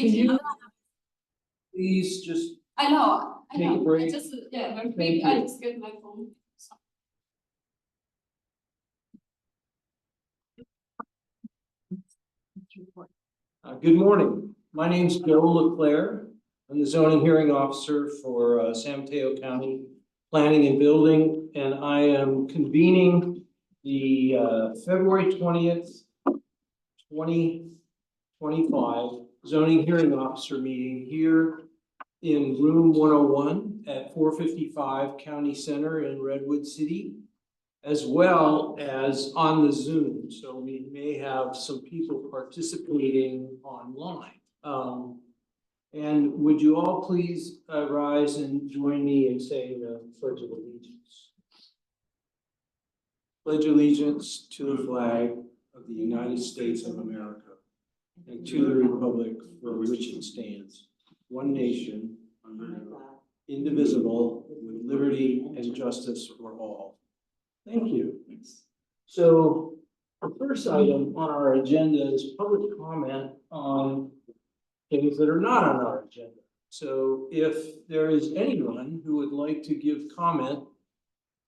meeting. Please just I know. take a break. I just, yeah, Thank maybe you. I just get my phone. Good morning. My name is Joe LeClaire. I'm the zoning hearing officer for San Mateo County Planning and Building, and I am convening the February 20th, 2025 zoning hearing officer meeting here in room 101 at 455 County Center in Redwood City, as well as on the Zoom. So we may have some people participating online. And would you all please rise and join me in saying the Pledge of Allegiance. Pledge allegiance to the flag of the United States of America and to the republic for which it stands, one nation, under God, indivisible, with liberty and justice for all. Thank you. So the first item on our agenda is public comment on things that are not on our agenda. So if there is anyone who would like to give comment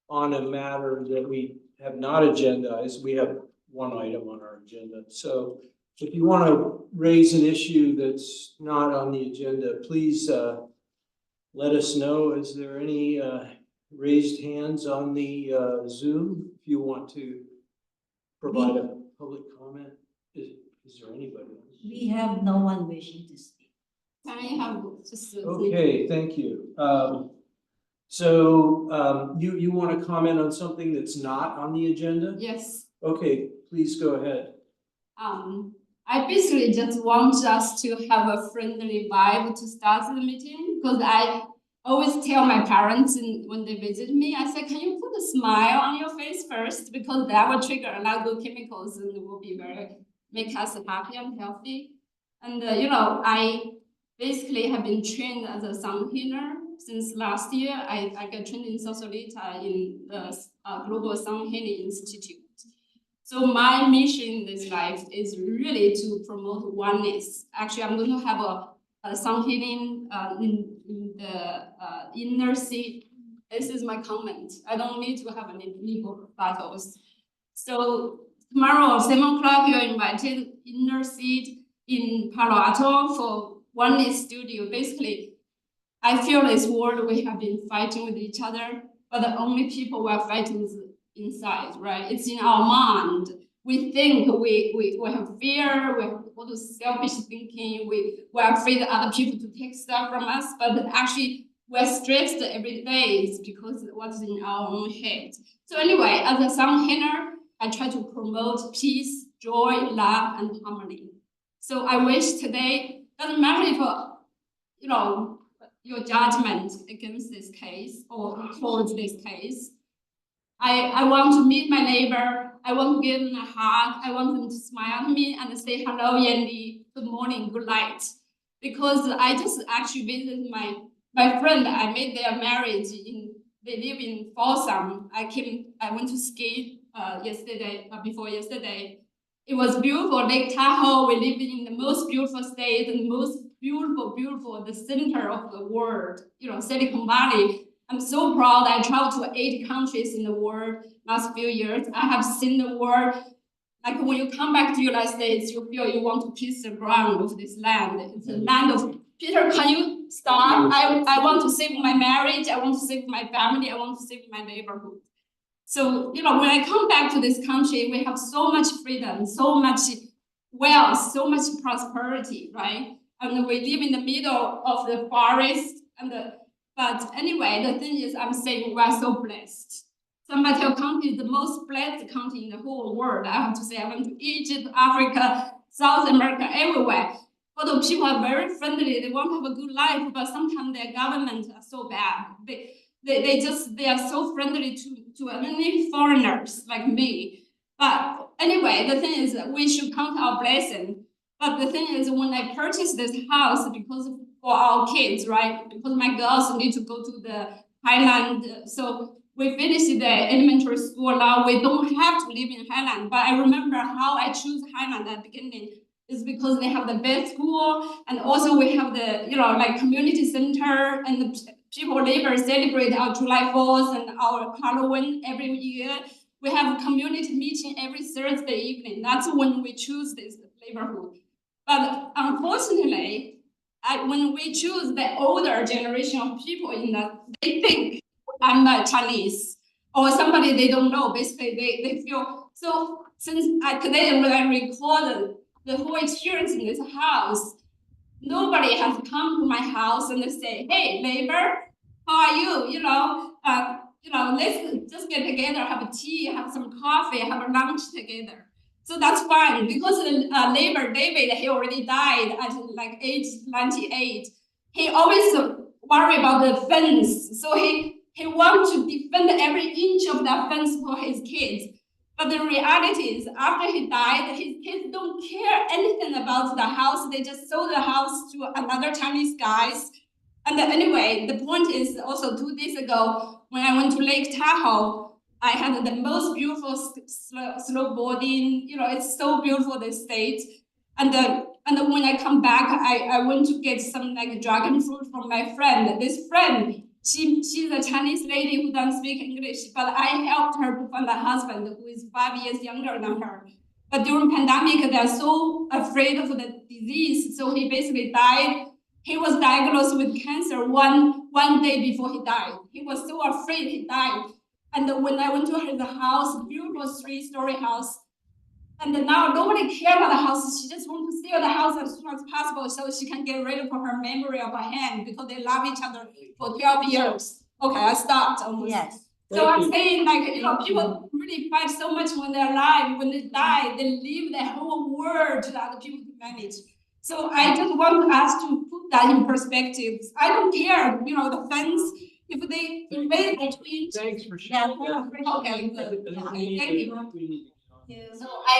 on a matter that we have not agendized, we have one item on our agenda. So if you want to raise an issue that's not on the agenda, please let us know. Is there any raised hands on the Zoom if you want to provide a public comment? Is there anybody else? We have no one wishing to speak. Can I have just? Okay, thank you. You want to comment on something that's not on the agenda? Yes. Okay, please go ahead. I basically just want us to have a friendly vibe to start the meeting, because I always tell my parents when they visit me, I say, can you put a smile on your face first? Because that will trigger a lot of good chemicals and will be make us happy and healthy. And I basically have been trained as a sound healer since last year. I got trained in Sausalito in the Global Sound Healing Institute. So my mission in this life is really to promote oneness. Actually, I'm going to have a sound healing in the inner seat. This is my comment. I don't need to have any legal battles. So tomorrow, 7 o'clock, you're invited inner seat in Palo Alto for oneness studio. Basically, I feel this world we have been fighting with each other, but the only people we are fighting is inside, right? It's in our mind. We think we have fear, we have all those selfish thinking, we're afraid of other people to take stuff from us, but actually we're stressed every day. It's because of what's in our own head. So anyway, as a sound healer, I try to promote peace, joy, love, and harmony. So I wish today, doesn't matter if your judgment against this case or towards this case. I want to meet my neighbor. I want to give them a hug. I want them to smile at me and say, hello, Yandy, good morning, good night. Because I just actually visited my friend. I made their marriage they live in Folsom. I went to ski before yesterday. It was beautiful, Lake Tahoe. We live in the most beautiful state, the most beautiful, the center of the world, Silicon Valley. I'm so proud. I traveled to 8 countries in the world last few years. I have seen the world. Like when you come back to the United States, you feel you want to kiss the ground of this land. It's a land of, Peter, can you stop? I want to save my marriage. I want to save my family. I want to save my neighborhood. So, when I come back to this country, we have so much freedom, so much wealth, so much prosperity, right? And we live in the middle of the forest but anyway, the thing is, I'm saying we are so blessed. San Mateo County is the most blessed county in the whole world. I have to say, I went to Egypt, Africa, South America, everywhere. Although people are very friendly, they want to have a good life, but sometimes their government are so bad. They are so friendly to many foreigners like me. But anyway, the thing is, we should count our blessing. But the thing is, when I purchased this house, because for our kids, right? Because my girls need to go to the Highland. So we finished the elementary school now. We don't have to live in Highland. But I remember how I chose Highland at the beginning. is because they have the best school, and also we have the, like community center, and the people labor celebrate our July 4th and our Halloween every year. We have community meeting every Thursday evening. That's when we choose this neighborhood. But unfortunately, when we choose the older generation of people in that, they think I'm Chinese or somebody they don't know. Basically, they feel so. Since today when I recorded the whole experience in this house, nobody has come to my house and they say, "Hey, neighbor, how are you? Let's just get together, have a tea, have some coffee, have a lunch together." So that's fine because the neighbor David, he already died at like age 98. He always worry about the fence, so he wants to defend every inch of that fence for his kids. But the reality is, after he died, his kids don't care anything about the house. They just sold the house to another Chinese guys. And anyway, the point is also 2 days ago, when I went to Lake Tahoe, I had the most beautiful snowboarding. It's so beautiful, this state. And then when I come back, I went to get some like dragon fruit from my friend. This friend, she's a Chinese lady who doesn't speak English, but I helped her to find a husband who is 5 years younger than her. But during pandemic, they're so afraid of the disease, so he basically died. He was diagnosed with cancer one day before he died. He was so afraid he died. And when I went to his house, beautiful 3-story house, and now nobody cares about the house. She just wants to sell the house as soon as possible so she can get rid of her memory of her hand because they love each other for 12 years. Okay, I stopped almost. Yes. So I'm saying, like, people really fight so much when they're alive. When they die, they leave their whole world to the other people to manage. So I just want us to put that in perspective. I don't care, the fence, if they invade between. Thanks for Yeah. sharing. Okay, good. Thank you. Yeah. So I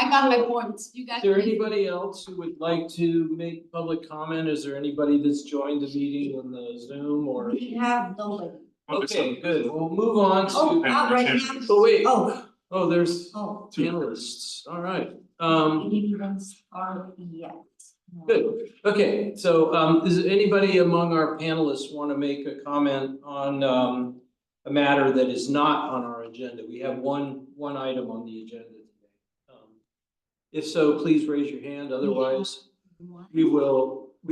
got my point. You guys. Is there anybody else who would like to make public comment? Is there anybody that's joined the meeting on the Zoom or? We have nobody. Okay, good. We'll move on Oh, to. right now. Oh, wait. Oh, Oh, there's oh. panelists. All right. We didn't start yet. No. Good. Okay, so does anybody among our panelists want to make a comment on a matter that is not on our agenda? We have one item on the agenda today. If so, please raise your hand. Otherwise, we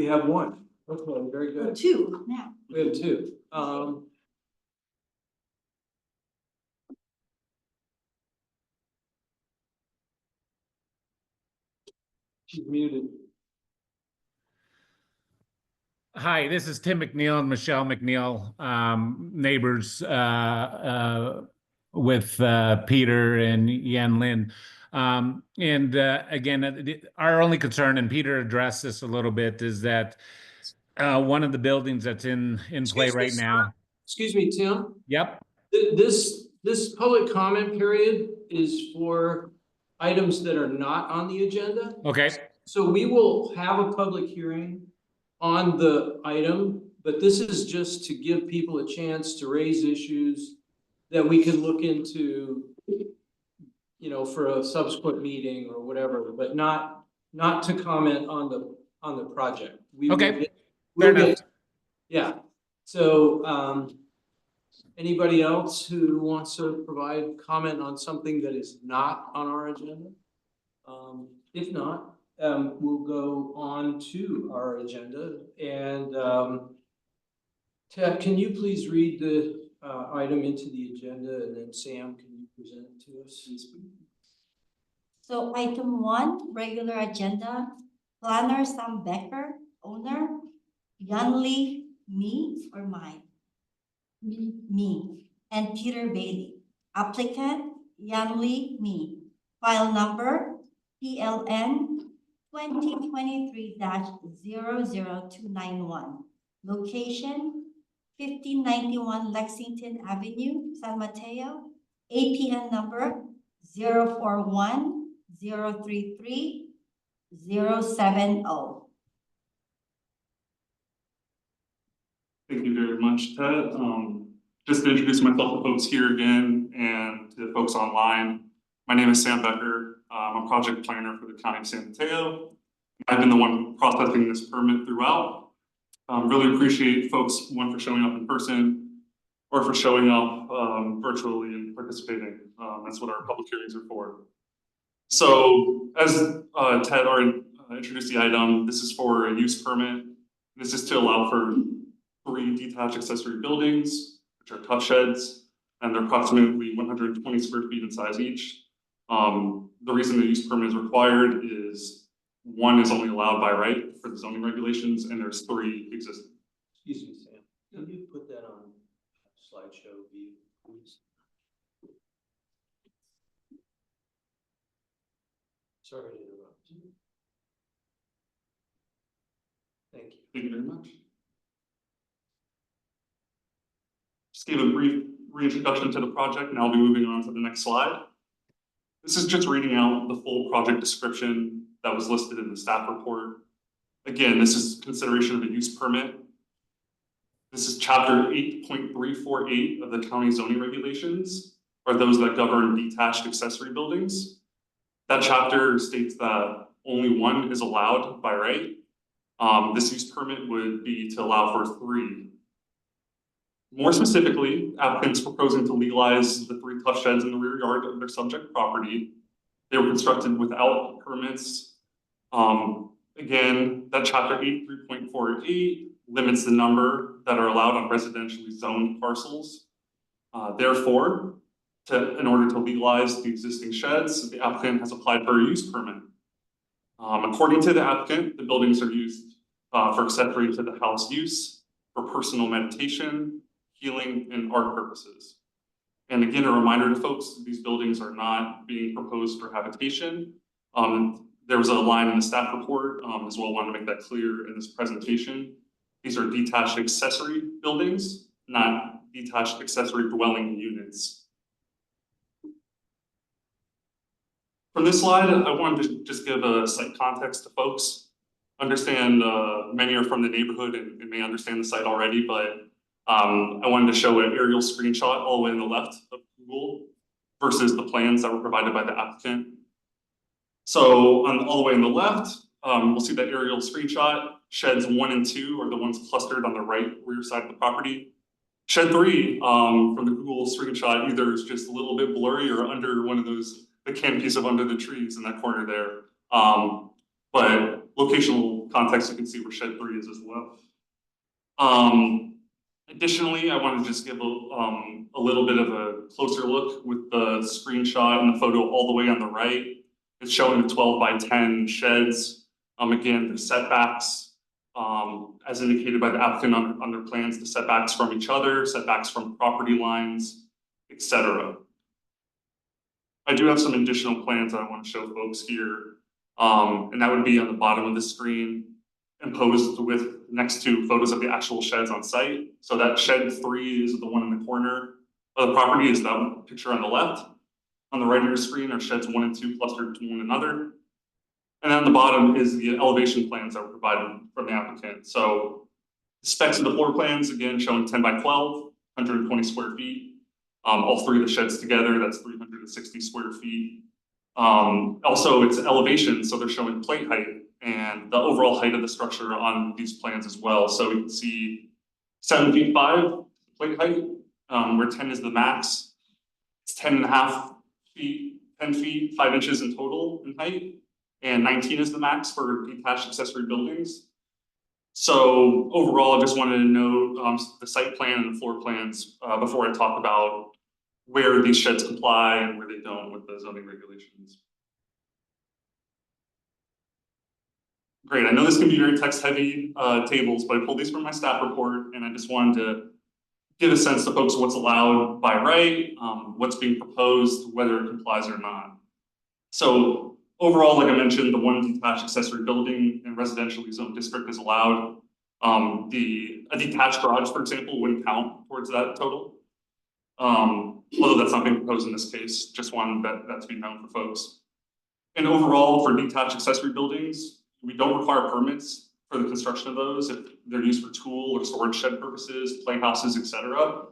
have one. Okay, very good. Two now. We have two. She's muted. Hi, this is Tim McNeil and Michelle McNeil, neighbors with Peter and Yan Lin. Again, our only concern, and Peter addressed this a little bit, is that one of the buildings that's in play right now. Excuse me, Tim. Yep. This public comment period is for items that are not on the agenda. Okay. So we will have a public hearing on the item, but this is just to give people a chance to raise issues that we can look into, for a subsequent meeting or whatever, but not to comment on the project. Okay. Fair enough. Yeah. So anybody else who wants to provide comment on something that is not on our agenda? If not, we'll go on to our agenda. And Ted, can you please read the item into the agenda, and then Sam, can you present it to us? So item 1, regular agenda, planner Sam Becker, owner, Yanli, me or mine? Me. And Peter Bailey. Applicant, Yanli, me. File number, PLN 2023-00291. Location, 1591 Lexington Avenue, San Mateo. APN number 041-033-070. Thank you very much, Ted. Just to introduce myself to folks here again and to folks online. My name is Sam Becker. I'm a project planner for the County of San Mateo. I've been the one processing this permit throughout. Really appreciate folks, one, for showing up in person or for showing up virtually and participating. That's what our public hearings are for. So as Ted already introduced the item, this is for a use permit. This is to allow for 3 detached accessory buildings, which are tough sheds, and they're approximately 120 square feet in size each. The reason the use permit is required is 1 is only allowed by right for the zoning regulations, and there's 3 existing. Excuse me, Sam, can you put that on slideshow view, please? Sorry to interrupt. Thank you. Thank you very much. Just gave a brief reintroduction to the project, and I'll be moving on to the next slide. This is just reading out the full project description that was listed in the staff report. Again, this is consideration of a use permit. This is chapter 8.348 of the county zoning regulations, are those that govern detached accessory buildings. That chapter states that only 1 is allowed by right. This use permit would be to allow for 3. More specifically, applicants proposing to legalize the 3 tough sheds in the rear yard of their subject property. They were constructed without permits. Again, that chapter 8.3.48 limits the number that are allowed on residentially zoned parcels. Therefore, in order to legalize the existing sheds, the applicant has applied for a use permit. According to the applicant, the buildings are used for accessory to the house use, for personal meditation, healing, and art purposes. And again, a reminder to folks, these buildings are not being proposed for habitation. There was a line in the staff report as well, wanted to make that clear in this presentation. These are detached accessory buildings, not detached accessory dwelling units. From this slide, I wanted to just give a site context to folks. Understand many are from the neighborhood and may understand the site already, but I wanted to show an aerial screenshot all the way on the left of Google versus the plans that were provided by the applicant. So all the way on the left, we'll see that aerial screenshot. Sheds 1 and 2 are the ones clustered on the right rear side of the property. Shed 3 from the Google screenshot either is just a little bit blurry or under one of those, the canopies of under the trees in that corner there. But locational context, you can see where shed 3 is as well. Additionally, I want to just give a little bit of a closer look with the screenshot and the photo all the way on the right. It's showing the 12 by 10 sheds. Again, the setbacks, as indicated by the applicant on their plans, the setbacks from each other, setbacks from property lines, etc. I do have some additional plans that I want to show folks here, and that would be on the bottom of the screen, imposed with next to photos of the actual sheds on site. So that shed 3 is the one in the corner of the property, is that picture on the left. On the right of your screen are sheds 1 and 2 clustered to one another. And then on the bottom is the elevation plans that were provided from the applicant. So the specs of the floor plans, again, showing 10 by 12, 120 square feet. All 3 of the sheds together, that's 360 square feet. Also, it's elevation, so they're showing plate height and the overall height of the structure on these plans as well. So you can see 7 feet 5 plate height, where 10 is the max. It's 10.5 feet, 10 feet, 5 inches in total in height, and 19 is the max for detached accessory buildings. So overall, I just wanted to note the site plan and the floor plans before I talk about where these sheds comply and where they don't with the zoning regulations. Great, I know this can be very text heavy tables, but I pulled these from my staff report and I just wanted to give a sense to folks what's allowed by right, what's being proposed, whether it complies or not. So overall, like I mentioned, the 1 detached accessory building in residentially zoned district is allowed. A detached garage, for example, wouldn't count towards that total. Although that's not being proposed in this case, just wanted that to be known for folks. And overall, for detached accessory buildings, we don't require permits for the construction of those if they're used for tool or storage shed purposes, playhouses, etc.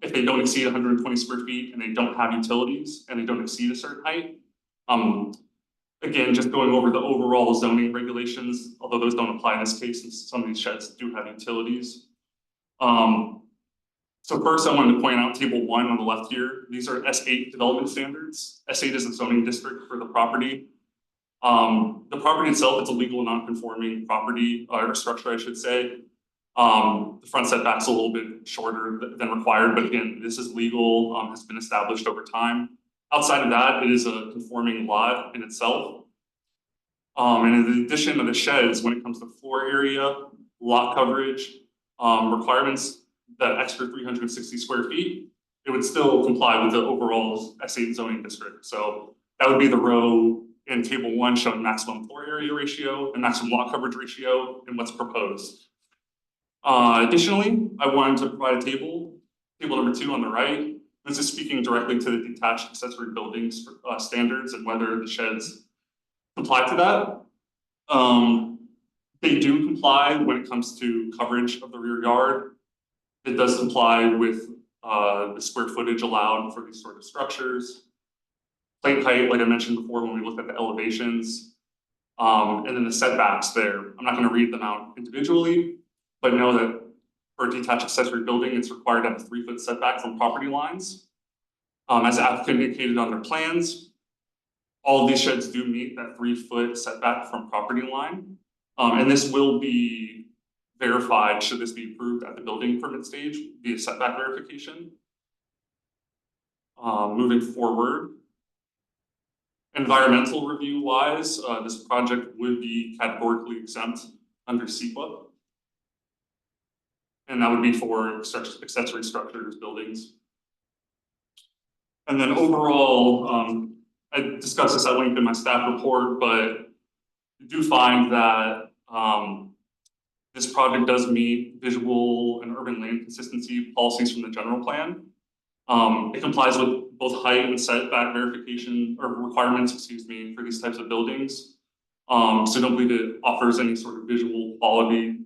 If they don't exceed 120 square feet and they don't have utilities and they don't exceed a certain height. Again, just going over the overall zoning regulations, although those don't apply in this case, since some of these sheds do have utilities. So first I wanted to point out table 1 on the left here. These are S8 development standards. S8 is the zoning district for the property. The property itself, it's a legal non-conforming property or structure, I should say. The front setback's a little bit shorter than required, but again, this is legal, has been established over time. Outside of that, it is a conforming lot in itself. And in addition to the sheds, when it comes to floor area, lot coverage, requirements, that extra 360 square feet, it would still comply with the overall S8 zoning district. So that would be the row in table 1 showing maximum floor area ratio and maximum lot coverage ratio and what's proposed. Additionally, I wanted to provide a table number 2 on the right. This is speaking directly to the detached accessory buildings standards and whether the sheds comply to that. They do comply when it comes to coverage of the rear yard. It does comply with the square footage allowed for these sort of structures. Plate height, like I mentioned before when we looked at the elevations, and then the setbacks there. I'm not going to read them out individually, but know that for a detached accessory building, it's required to have a 3-foot setback from property lines. As the applicant indicated on their plans, all of these sheds do meet that 3-foot setback from property line. And this will be verified should this be approved at the building permit stage via setback verification. Moving forward, environmental review wise, this project would be categorically exempt under CEQA. And that would be for accessory structures, buildings. And then overall, I discussed this at length in my staff report, but I do find that this project does meet visual and urban land consistency policies from the general plan. It complies with both height and setback verification or requirements, excuse me, for these types of buildings. So I don't believe it offers any sort of visual quality.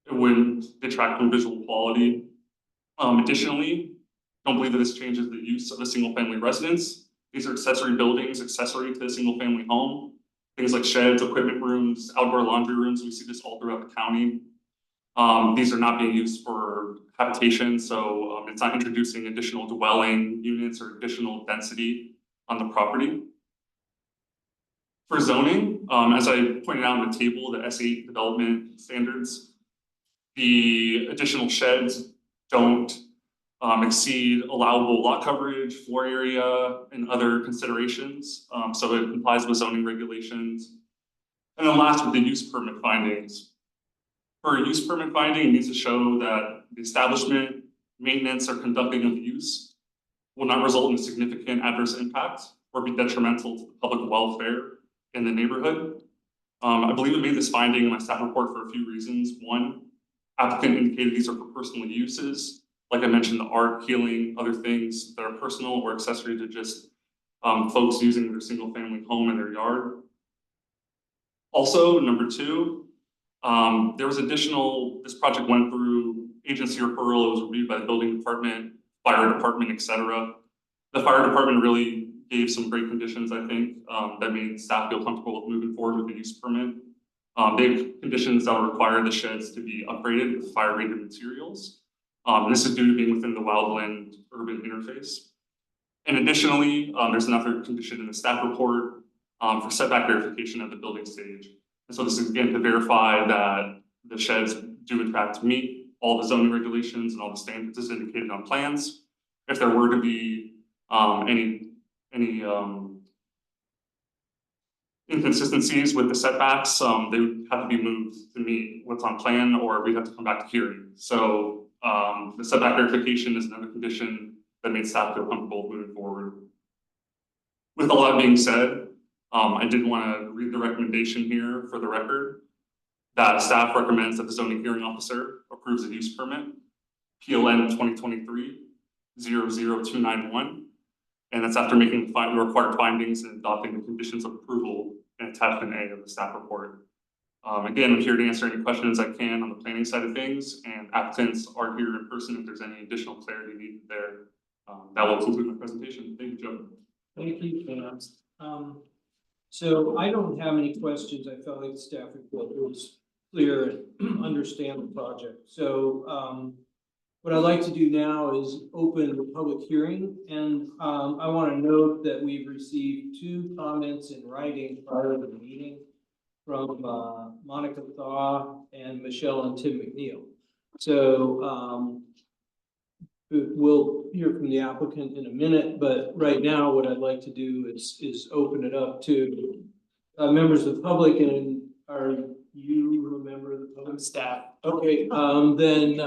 It wouldn't detract from visual quality. Additionally, don't believe that this changes the use of a single family residence. These are accessory buildings, accessory to a single family home. Things like sheds, equipment rooms, outdoor laundry rooms. We see this all throughout the county. These are not being used for habitation, so it's not introducing additional dwelling units or additional density on the property. For zoning, as I pointed out in the table, the S8 development standards, the additional sheds don't exceed allowable lot coverage, floor area, and other considerations. So it complies with zoning regulations. And then last, with the use permit findings. For a use permit finding, it needs to show that the establishment, maintenance, or conducting of use will not result in a significant adverse impact or be detrimental to the public welfare in the neighborhood. I believe it made this finding in my staff report for a few reasons. One, applicant indicated these are for personal uses. Like I mentioned, the art, healing, other things that are personal or accessory to just folks using their single family home in their yard. Also, number 2, there was this project went through agency referral, it was reviewed by the building department, fire department, etc. The fire department really gave some great conditions, I think, that made staff feel comfortable with moving forward with the use permit. They have conditions that will require the sheds to be upgraded with fire rated materials. This is due to being within the wildland urban interface. And additionally, there's another condition in the staff report for setback verification at the building stage. And so this is again to verify that the sheds do in fact meet all the zoning regulations and all the standards as indicated on plans. If there were to be any inconsistencies with the setbacks, they would have to be moved to meet what's on plan, or we'd have to come back to hearing. So the setback verification is another condition that made staff feel comfortable moving forward. With a lot being said, I did want to read the recommendation here for the record that staff recommends that the zoning hearing officer approves a use permit, PLN 2023-00291. And that's after making the required findings and adopting the conditions of approval in attachment A of the staff report. Again, I'm here to answer any questions I can on the planning side of things, and applicants are here in person if there's any additional clarity needed there. That will conclude my presentation. Thank you, Joe. Thank you, Cam. So I don't have any questions. I felt like the staff report was clear and understand the project. So what I'd like to do now is open the public hearing. And I want to note that we've received 2 comments in writing prior to the meeting from Monica Thaw and Michelle and Tim McNeil. So we'll hear from the applicant in a minute, but right now what I'd like to do is open it up to members of the public. And are you a member of the public? Staff. Okay, then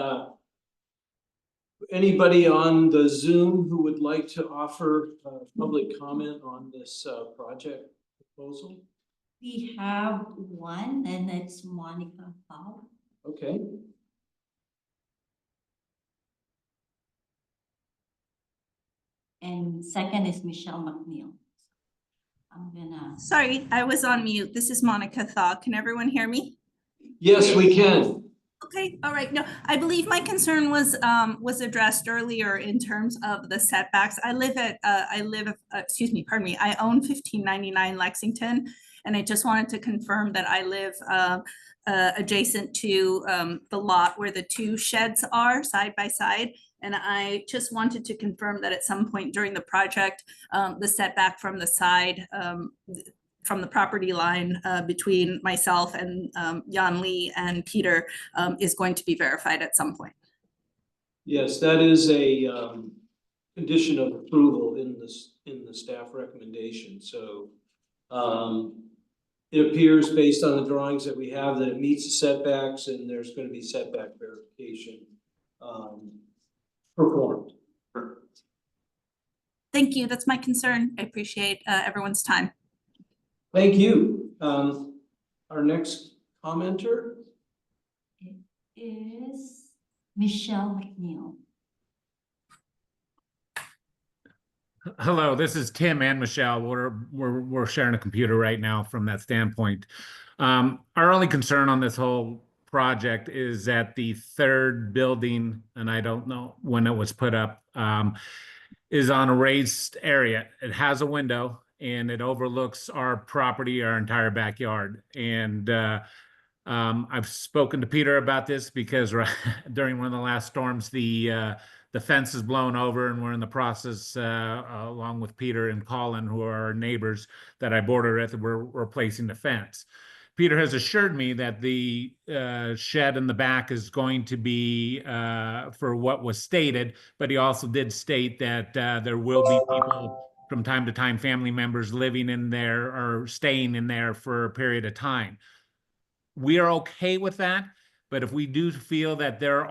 anybody on the Zoom who would like to offer public comment on this project proposal? We have one, and it's Monica Paul. Okay. And second is Michelle McNeil. I'm gonna. Sorry, I was on mute. This is Monica Thaw. Can everyone hear me? Yes, we can. Okay, all right. No, I believe my concern was addressed earlier in terms of the setbacks. I own 1599 Lexington, and I just wanted to confirm that I live adjacent to the lot where the 2 sheds are side by side. And I just wanted to confirm that at some point during the project, the setback from the side, from the property line between myself and Jan Lee and Peter is going to be verified at some point. Yes, that is a condition of approval in the staff recommendation. So it appears based on the drawings that we have that it meets the setbacks, and there's going to be setback verification performed. Thank you. That's my concern. I appreciate everyone's time. Thank you. Our next commenter. It is Michelle McNeil. Hello, this is Tim and Michelle. We're sharing a computer right now from that standpoint. Our only concern on this whole project is that the 3rd building, and I don't know when it was put up, is on a raised area. It has a window and it overlooks our property, our entire backyard. And I've spoken to Peter about this because during one of the last storms, the fence is blown over, and we're in the process, along with Peter and Colin, who are our neighbors that I border with, we're replacing the fence. Peter has assured me that the shed in the back is going to be for what was stated, but he also did state that there will be people from time to time, family members living in there or staying in there for a period of time. We are okay with that, but if we do feel that they're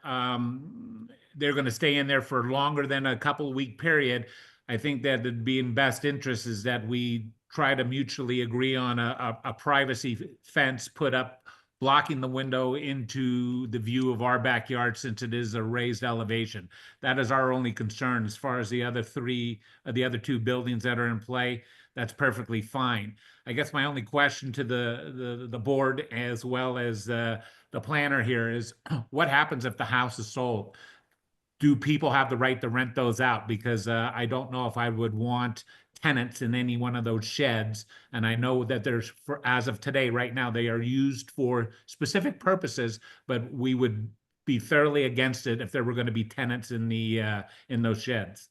going to stay in there for longer than a couple week period, I think that it'd be in best interest is that we try to mutually agree on a privacy fence put up, blocking the window into the view of our backyard, since it is a raised elevation. That is our only concern. As far as the other 2 buildings that are in play, that's perfectly fine. I guess my only question to the board, as well as the planner here, is what happens if the house is sold? Do people have the right to rent those out? Because I don't know if I would want tenants in any one of those sheds. And I know that there's, as of today, right now, they are used for specific purposes, but we would be thoroughly against it if there were going to be tenants in those sheds.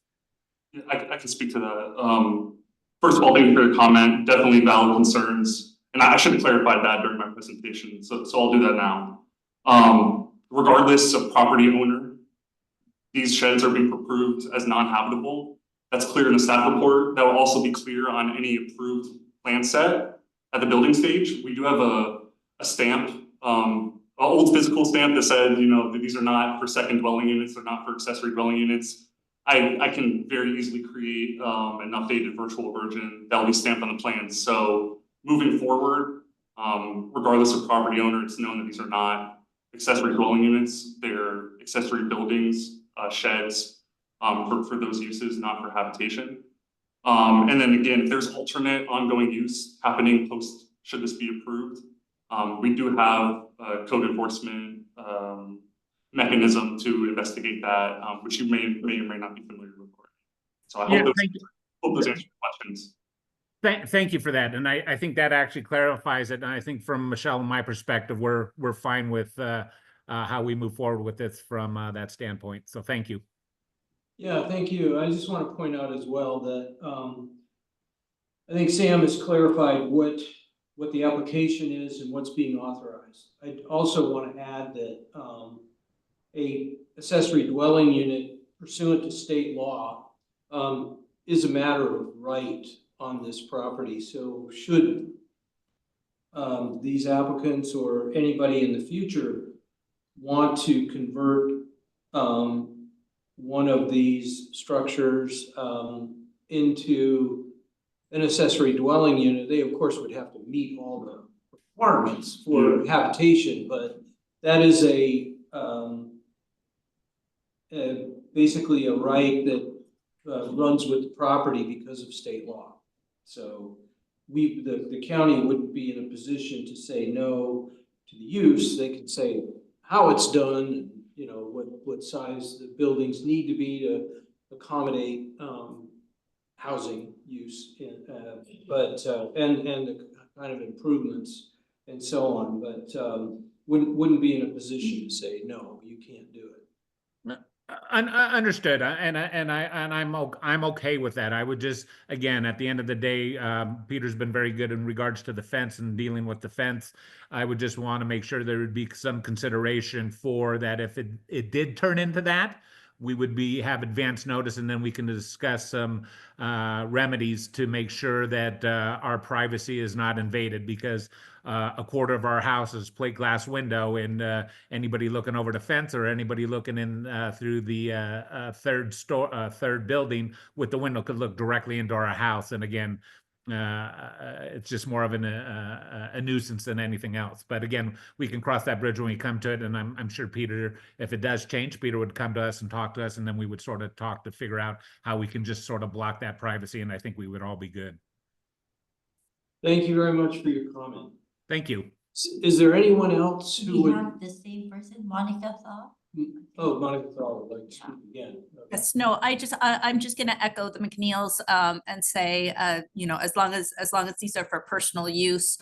Yeah, I can speak to that. First of all, thank you for your comment. Definitely valid concerns. And I should have clarified that during my presentation. So I'll do that now. Regardless of property owner, these sheds are being approved as non-habitable. That's clear in the staff report. That will also be clear on any approved plan set at the building stage. We do have a stamp, an old physical stamp that said, that these are not for second dwelling units, they're not for accessory dwelling units. I can very easily create an updated virtual version that will be stamped on the plans. So moving forward, regardless of property owner, it's known that these are not accessory dwelling units. They're accessory buildings, sheds, for those uses, not for habitation. And then again, if there's alternate ongoing use happening post, should this be approved, we do have a code enforcement mechanism to investigate that, which you may or may not be familiar with. So I hope those answer your questions. Thank you for that. And I think that actually clarifies it. And I think from Michelle and my perspective, we're fine with how we move forward with this from that standpoint. So thank you. Yeah, thank you. I just want to point out as well that I think Sam has clarified what the application is and what's being authorized. I also want to add that a accessory dwelling unit pursuant to state law is a matter of right on this property. So should these applicants or anybody in the future want to convert one of these structures into an accessory dwelling unit, they of course would have to meet all the requirements for habitation, but that is basically a right that runs with the property because of state law. So the county wouldn't be in a position to say no to the use. They could say how it's done, you know, what size the buildings need to be to accommodate housing use, and the kind of improvements and so on, but wouldn't be in a position to say no, you can't do it. Understood, and I'm okay with that. I would just, again, at the end of the day, Peter's been very good in regards to the fence and dealing with the fence. I would just want to make sure there would be some consideration for that. If it did turn into that, we would have advance notice, and then we can discuss some remedies to make sure that our privacy is not invaded, because a quarter of our house is plate glass window, and anybody looking over the fence or anybody looking in through the third building with the window could look directly into our house. And again, it's just more of a nuisance than anything else. But again, we can cross that bridge when we come to it. And I'm sure Peter, if it does change, Peter would come to us and talk to us, and then we would sort of talk to figure out how we can just sort of block that privacy. And I think we would all be good. Thank you very much for your comment. Thank you. Is there anyone else who We would? have the same person, Monica Thaw. Oh, Monica Thal would like to speak again. Okay. Yes, no, I'm just gonna echo the McNeils and say, you know, as long as these are for personal use,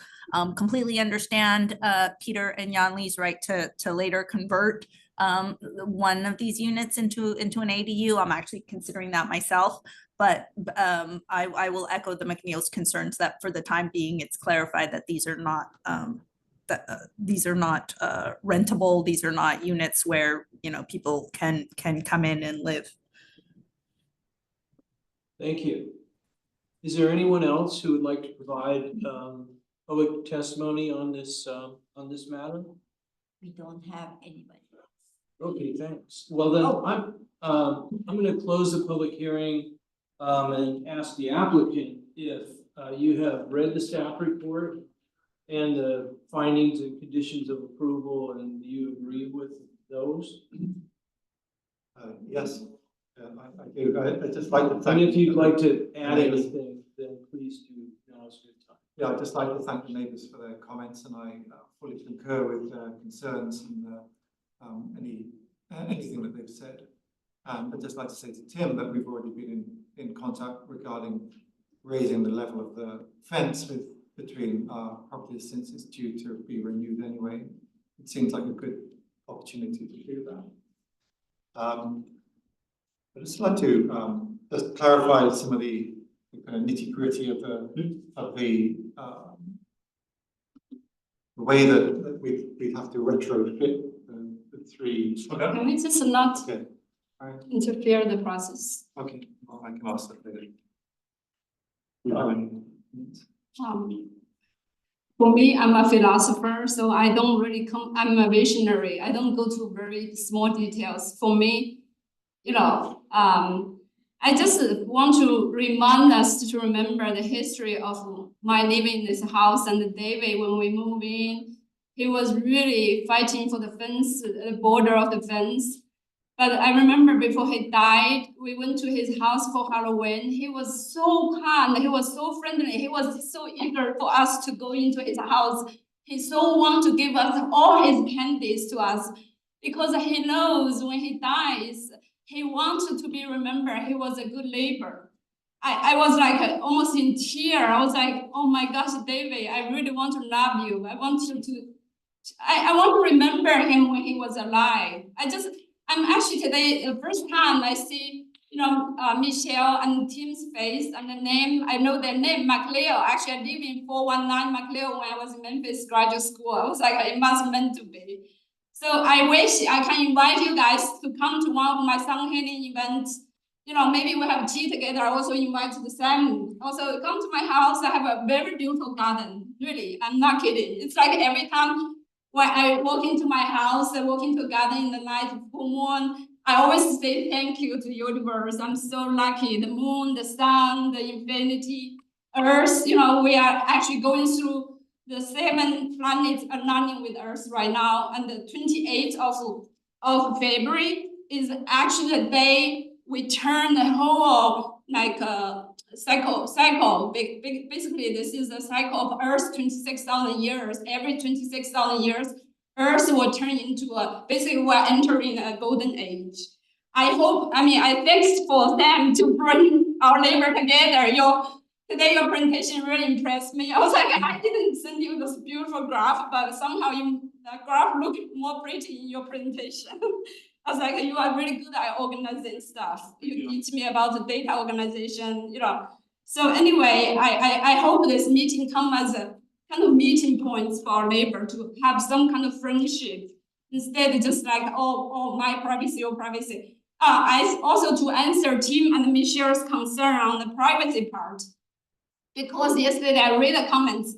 completely understand Peter and Yanli's right to later convert one of these units into an ADU. I'm actually considering that myself, but I will echo the McNeils' concerns that for the time being, it's clarified that these are not rentable. These are not units where, you know, people can come in and live. Thank you. Is there anyone else who would like to provide public testimony on this matter? We don't have anybody else. Okay, thanks. Well, then I'm going to close the public hearing and ask the applicant if you have read the staff report and the findings and conditions of approval, and do you agree with those? Yes, I do. I just like to thank. And if you'd like to add anything, then please do. Now's a good time. Yeah, I'd just like to thank the neighbours for their comments, and I fully concur with their concerns and anything that they've said. I'd just like to say to Tim that we've already been in contact regarding raising the level of the fence between our properties, since it's due to be renewed anyway. It seems like a good opportunity to do that. I'd just like to just clarify some of the kind of nitty-gritty of the way that we have to retrofit the three. Okay. Can we just not Okay. All right. interfere the process? Okay. Well, I can ask that later. For me, I'm a philosopher, so I don't really I'm a visionary. I don't go to very small details. For me, you know, I just want to remind us to remember the history of my living in this house, and David, when we moved in, he was really fighting for the fence, the border of the fence. But I remember before he died, we went to his house for Halloween. He was so kind, he was so friendly, he was so eager for us to go into his house. He so want to give us all his candies to us, because he knows when he dies, he wanted to be remembered. He was a good neighbor. I was like almost in tear. I was like, oh my gosh, David, I really want to love you. I want you to, I want to remember him when he was alive. I'm actually today, the first time I see, Michelle and Tim's face and the name, I know their name, Mateo. Actually, I live in 419 Mateo when I was in Memphis graduate school. I was like, it must meant to be. So I wish I can invite you guys to come to one of my sun healing events. Maybe we have tea together. I also invite the Sam. Also come to my house. I have a very beautiful garden. Really, I'm not kidding. It's like every time when I walk into my house, I walk into a garden in the night, full moon, I always say thank you to the universe. I'm so lucky. The moon, the sun, the infinity, Earth. We are actually going through the 7 planets aligning with Earth right now, and the 28th of February is actually the day we turn the whole cycle. Basically, this is the cycle of Earth, 26,000 years. Every 26,000 years, Earth will turn into basically we're entering a golden age. I thanks for them to bring our labor together. Today your presentation really impressed me. I was like, I didn't send you this beautiful graph, but somehow the graph looked more pretty in your presentation. I was like, you are really good at organizing stuff. You teach me about the data organization, So anyway, I hope this meeting comes as a kind of meeting points for our labor to have some kind of friendship instead of just like, oh, my privacy, your privacy. I also to answer Tim and Michelle's concern on the privacy part, because yesterday I read the comments.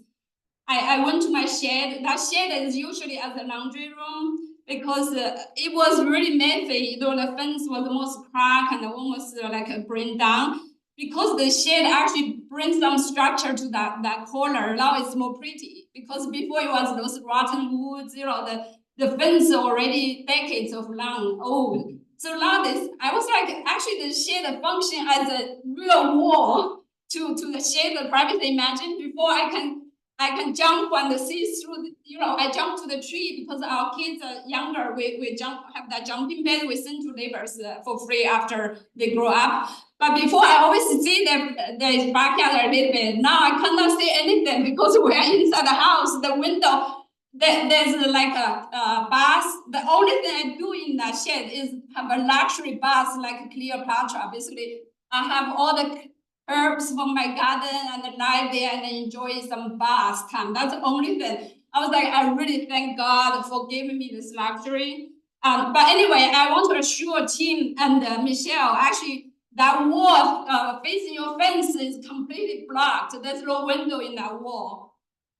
I went to my shed. That shed is usually as a laundry room because it was really messy. The fence was almost cracked and almost like burned down. Because the shed actually brings some structure to that corner. Now it's more pretty. Because before it was those rotten woods, the fence already decades of long old. So now I was like, actually the shed function as a real wall to the shade the privacy. Imagine before I can jump and see through, I jump to the tree because our kids are younger. We have that jumping pad we send to neighbors for free after they grow up. But before I always see the backyard a little bit. Now I cannot see anything because we are inside the house. The window, there's like a bath. The only thing I do in that shed is have a luxury bath like Cleopatra. Basically, I have all the herbs from my garden and lie there and enjoy some bath time. That's the only thing. I was like, I really thank God for giving me this luxury. But anyway, I want to assure Tim and Michelle, actually, that wall facing your fence is completely blocked. There's no window in that wall.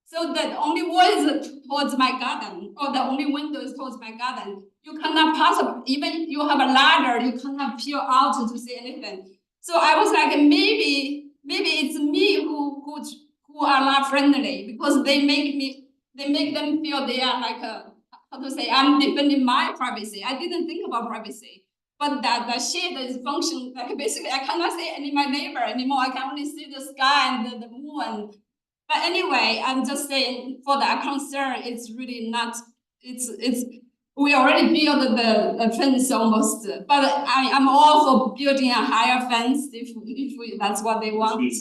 So the only wall is towards my garden, or the only window is towards my garden. You cannot possibly, even if you have a ladder, you cannot peer out to see anything. So I was like, maybe it's me who are not friendly because they make them feel they are like how to say, I'm defending my privacy. I didn't think about privacy. But that shed is function, like basically I cannot see any my neighbor anymore. I can only see the sky and the moon. But anyway, I'm just saying for that concern, it's really not, we already built the fence almost, but I'm all for building a higher fence if that's what they want.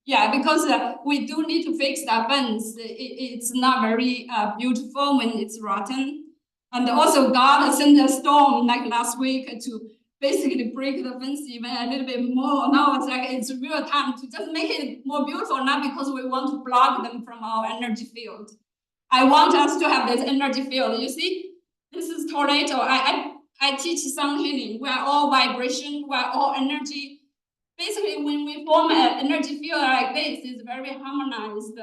Yeah, because we do need to fix that fence. It's not very beautiful when it's rotten. And also God sent a storm like last week to basically break the fence even a little bit more. Now it's like it's real time to just make it more beautiful, not because we want to block them from our energy field. I want us to have this energy field. You see, this is tornado. I teach sun healing. We are all vibration. We are all energy. Basically, when we form an energy field like this, it's very harmonized.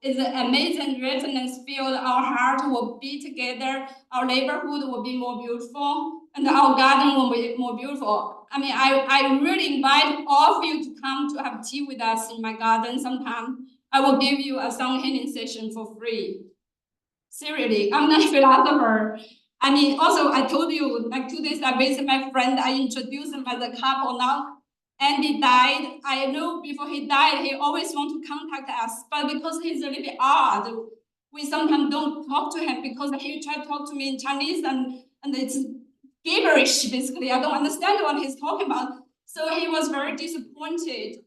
It's an amazing resonance field. Our heart will be together. Our neighborhood will be more beautiful, and our garden will be more beautiful. I mean, I really invite all of you to come to have tea with us in my garden sometime. I will give you a sun healing session for free. Seriously, I'm not a philosopher. I mean, also I told you, like 2 days I visited my friend. I introduced them as a couple now. Andy died. I know before he died, he always want to contact us, but because he's a little bit odd, we sometimes don't talk to him because he tried to talk to me in Chinese and it's gibberish, basically. I don't understand what he's talking about. So he was very disappointed.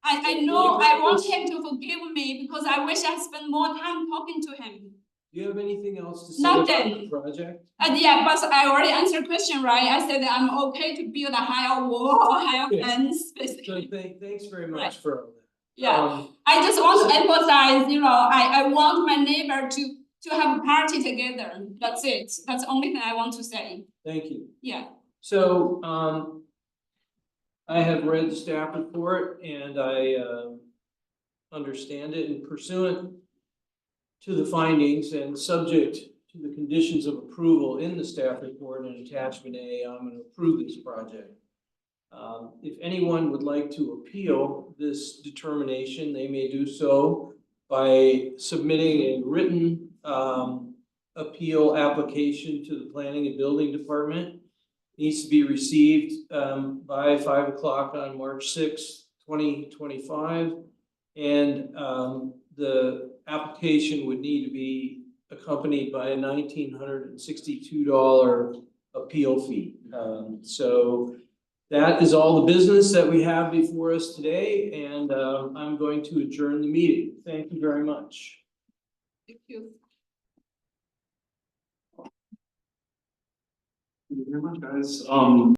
I know I want him to forgive me because I wish I spent more time talking to him. Do you have anything else to say about Nothing. the project? Yeah, but I already answered question, right? I said that I'm okay to build a higher wall or higher Yes. fence, So basically. thanks very Right. much for all that. Yeah, I just want to emphasize, I want my neighbor to have a party together. That's it. That's the only thing I want to say. Thank you. Yeah. So, I have read the staff report and I, understand it, and pursuant to the findings and subject to the conditions of approval in the staff report and attachment A, I'm gonna approve this project. If anyone would like to appeal this determination, they may do so by submitting a written, appeal application to the Planning and Building Department. Needs to be received, by 5 o'clock on March 6th, 2025. And, the application would need to be accompanied by a $1,962 appeal fee. So that is all the business that we have before us today, and, I'm going to adjourn the meeting. Thank you very much. Thank you. Thank you very much, guys.